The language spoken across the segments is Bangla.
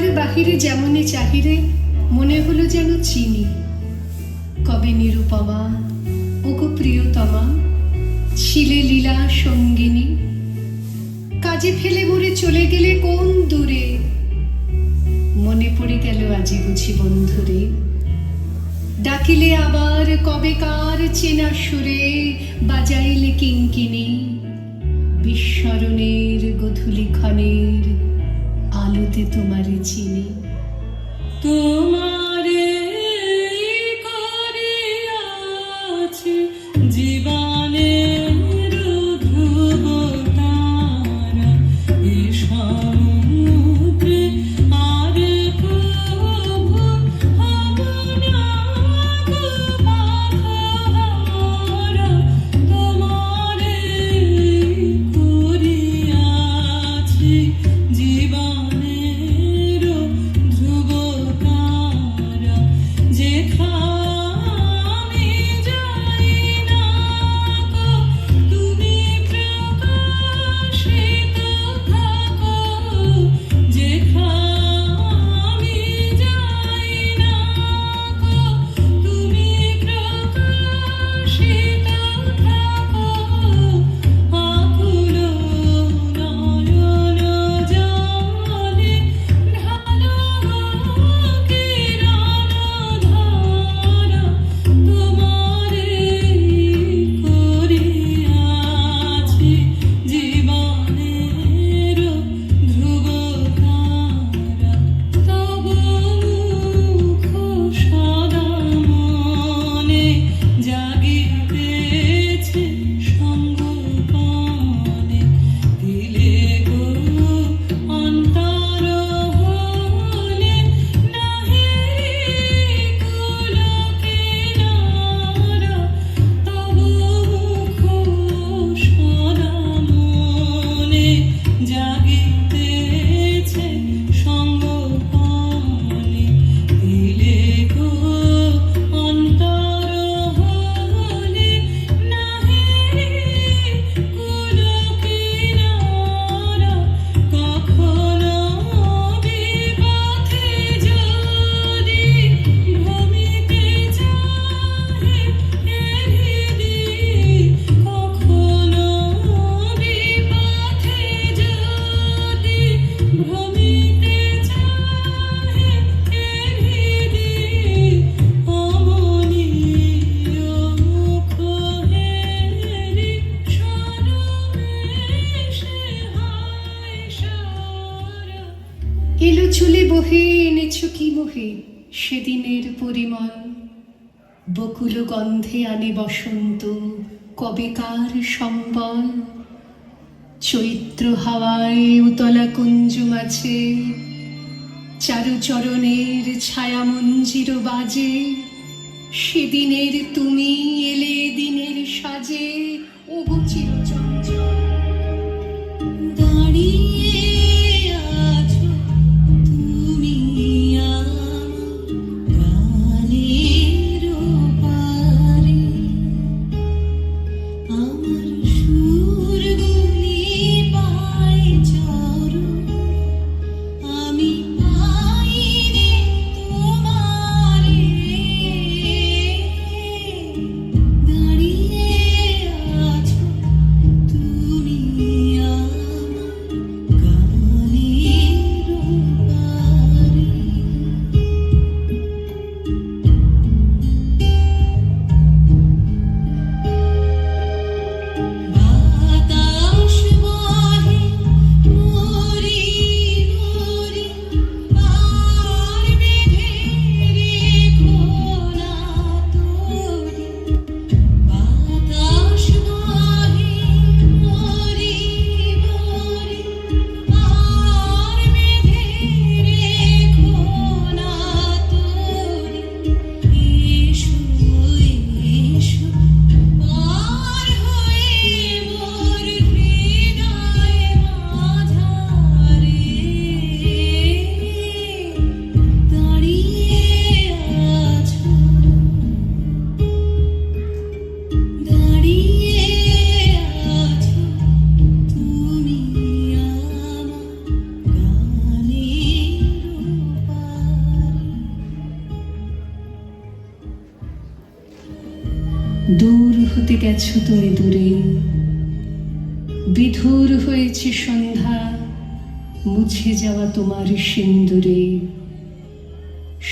দুয়ারে বাহিরে যেমনই চাহিরে মনে হলো যেন চিনি। কবে নিরুপমা ওগো প্রিয়তমা ছিলে লীলা সঙ্গিনী। কাজে ফেলে মোরে চলে গেলে কোন দূরে, মনে পড়ে গেল আজি বুঝি বন্ধুরে। ডাকিলে আবার কবেকার চেনা সুরে, বাজাইলে কিঙ্কিনি বিস্মরণের গধূলি ক্ষণের আলোতে তোমারে চিনি। তোমারে করিয়াছি জীবনের ধ্রুব তারা, এ সমুদ্রে আর কভু হব না গো পাথরা। তোমারে করিয়াছি জীবনের ধ্রুব তারা, যেখানে যাই না গো তুমি প্রকাশিত থাকো। যেখানে যাই না গো তুমি প্রকাশিত থাকো। আকুল নয়ন জলে ঢালো কিরণ ধারা, তোমারে করিয়াছি জীবনের ধ্রুব তারা। তব মুখ সদা মনে জাগিতেছে সঙ্গোপনে, দিলে গো অন্তর হলে নাহি কুল কিনারা। তব মুখ সদা মনে জাগিতেছে সঙ্গোপনে, দিলে গো অন্তর হলে নাহি কুল কিনারা। কখনো বিপথে যদি ভ্রমিতে চাহে এ হৃদি, কখনো বিপথে যদি ভ্রমিতে চাহে এ হৃদি, অমনি মুখ হেরি সরবেশে হায় সারা। এলো চুলে বহে এনেছো কি মোহে সেদিনের পরিমল, বকুল গন্ধে আনে বসন্ত কবেকার সম্বল। চৈত্র হাওয়ায় উতলা কুঞ্জ মাঝে চারু চরণের ছায়া মঞ্জির বাজে। সেদিনের তুমি এলে দিনের সাজে, ওগো চিরচঞ্চল। দাঁড়িয়ে আছো তুমি আমার গানের পারে, আমার সুরগুলি পায় চরণ, আমি পাই রে তোমারে। দাঁড়িয়ে আছো তুমি গেছো তুমি দূরে, বিধুর হয়েছে সন্ধ্যা, মুছে যাওয়া তোমার সিন্দুরে।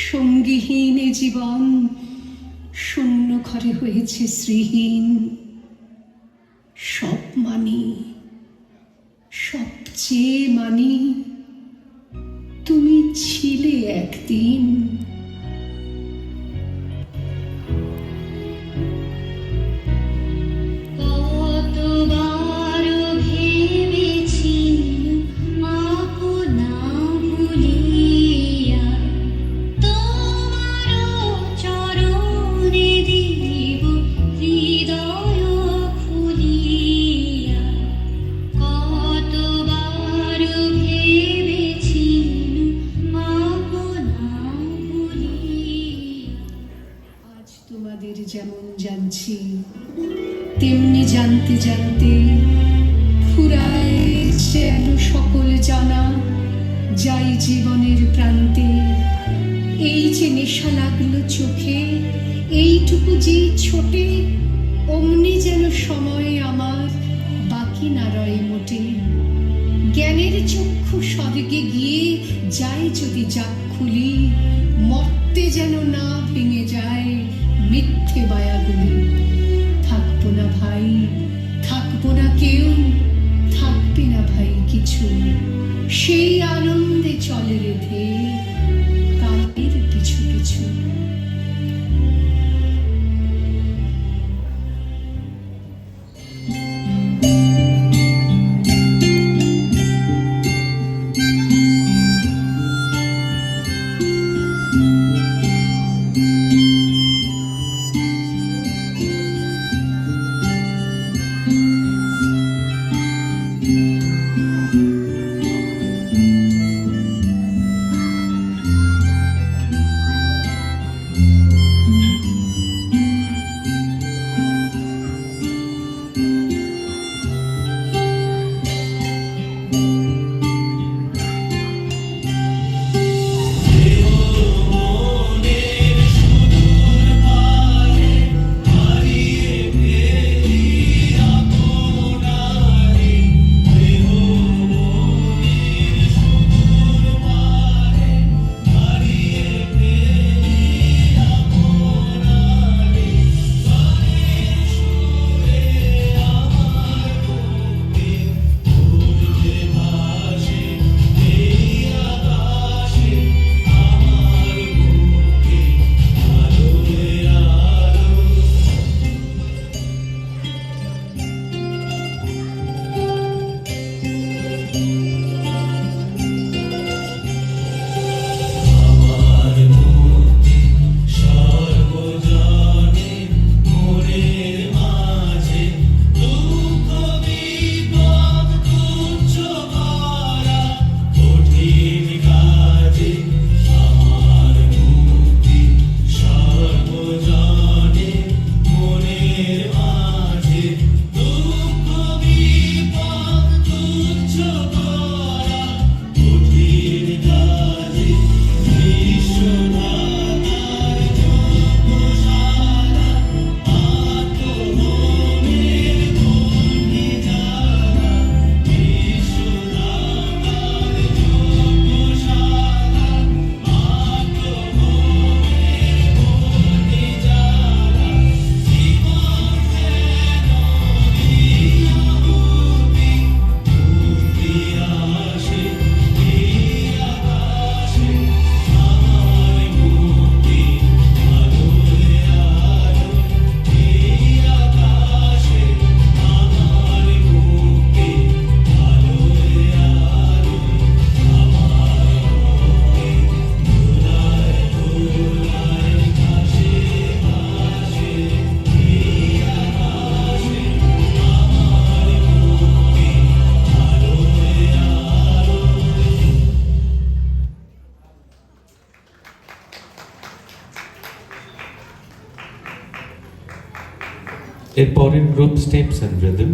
সঙ্গীহীন এ জীবন, শূন্য ঘরে হয়েছে শ্রীহীন। সব মানি, সবচেয়ে মানি, তুমি ছিলে একদিন। কতবার ভেবেছি আপনা ভুলিয়া তোমার চরণে দিব হৃদয় খুলিয়া। কতবার ভেবেছি আপনা ভুলিয়া। আজ তোমাদের যেমন জানছি, তেমনি জানতে জানতে ফুরায় যেন সকল জানা। যাই জীবনের প্রান্তে, এই যে নেশা লাগলো চোখে, এইটুকু যে ছোটে, অমনি যেন সময় আমার বাকি না রয় মোটে। জ্ঞানের চক্ষু স্বর্গে গিয়ে যায় যদি যাক খুলি, মর্তে যেন না ভেঙে যায় মিথ্যে বায়াগুলি। থাকবো না ভাই, থাকবো না কেউ, থাকবে না ভাই কিছু, সেই আনন্দে চলে রেধে কালের পিছু পিছু। এরপরের গ্রুপ স্টেপস অ্যান্ড রিদম